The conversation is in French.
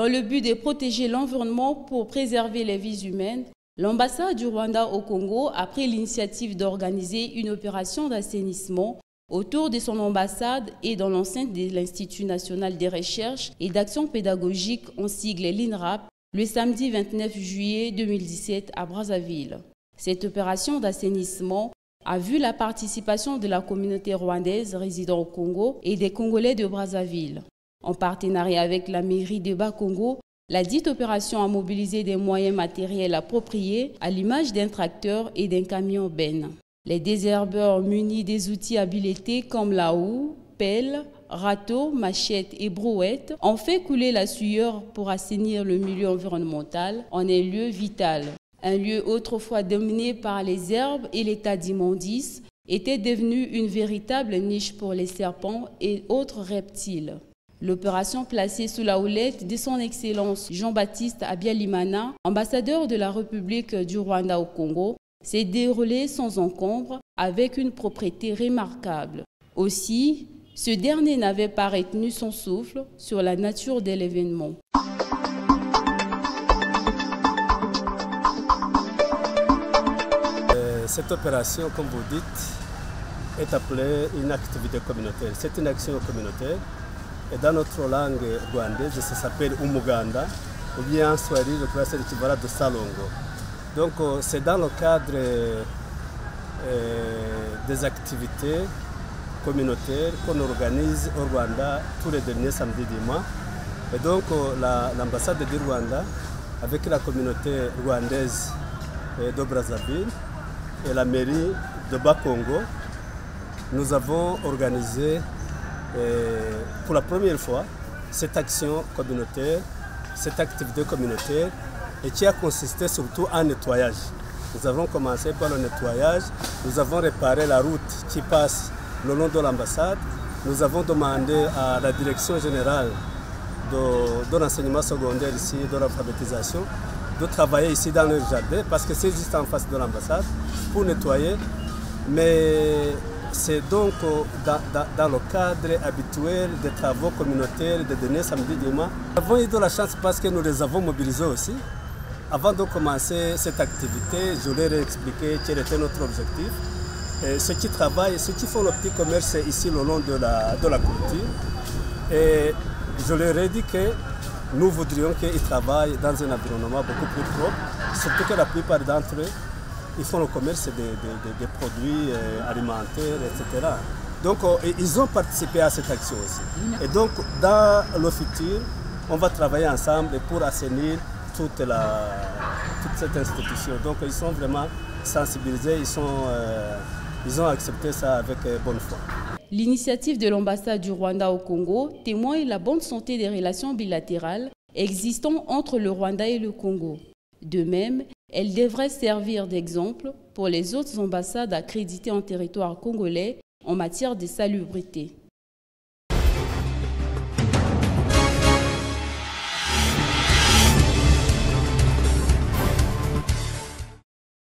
Dans le but de protéger l'environnement pour préserver les vies humaines, l'ambassade du Rwanda au Congo a pris l'initiative d'organiser une opération d'assainissement autour de son ambassade et dans l'enceinte de l'Institut national de recherche et d'action pédagogique en sigle l'INRAP le samedi 29 juillet 2017 à Brazzaville. Cette opération d'assainissement a vu la participation de la communauté rwandaise résidant au Congo et des Congolais de Brazzaville. En partenariat avec la mairie de Bas-Congo, la dite opération a mobilisé des moyens matériels appropriés à l'image d'un tracteur et d'un camion benne. Les désherbeurs munis des outils habilités comme la houe, pelle, râteau, machette et brouette ont fait couler la sueur pour assainir le milieu environnemental en un lieu vital. Un lieu autrefois dominé par les herbes et l'état d'immondice était devenu une véritable niche pour les serpents et autres reptiles. L'opération placée sous la houlette de son Excellence Jean-Baptiste Habyalimana, ambassadeur de la République du Rwanda au Congo, s'est déroulée sans encombre avec une propreté remarquable. Aussi, ce dernier n'avait pas retenu son souffle sur la nature de l'événement. Cette opération, comme vous dites, est appelée une activité communautaire. C'est une action communautaire. Et dans notre langue rwandaise, ça s'appelle Umuganda, ou bien en Swahili, je crois que c'est l'équivalent de Salongo. Donc c'est dans le cadre des activités communautaires qu'on organise au Rwanda tous les derniers samedis du mois. Et donc l'ambassade du Rwanda, avec la communauté rwandaise de Brazzaville, et la mairie de Bas-Congo, nous avons organisé pour la première fois cette action communautaire, cette activité communautaire, et qui a consisté surtout en nettoyage. Nous avons commencé par le nettoyage, nous avons réparé la route qui passe le long de l'ambassade, nous avons demandé à la direction générale de l'enseignement secondaire ici, de l'alphabétisation, de travailler ici dans le jardin, parce que c'est juste en face de l'ambassade, pour nettoyer. Mais c'est donc dans le cadre habituel des travaux communautaires des derniers samedis du mois. Nous avons eu de la chance parce que nous les avons mobilisés aussi. Avant de commencer cette activité, je leur ai expliqué quel était notre objectif. Et ceux qui travaillent, ceux qui font le petit commerce ici le long de la culture. Et je leur ai dit que nous voudrions qu'ils travaillent dans un environnement beaucoup plus propre, surtout que la plupart d'entre eux, ils font le commerce des produits alimentaires, etc. Donc, ils ont participé à cette action aussi. Et donc, dans le futur, on va travailler ensemble pour assainir toute cette institution. Donc, ils sont vraiment sensibilisés, ils ont accepté ça avec bonne foi. L'initiative de l'ambassade du Rwanda au Congo témoigne la bonne santé des relations bilatérales existant entre le Rwanda et le Congo. De même, elle devrait servir d'exemple pour les autres ambassades accréditées en territoire congolais en matière de salubrité.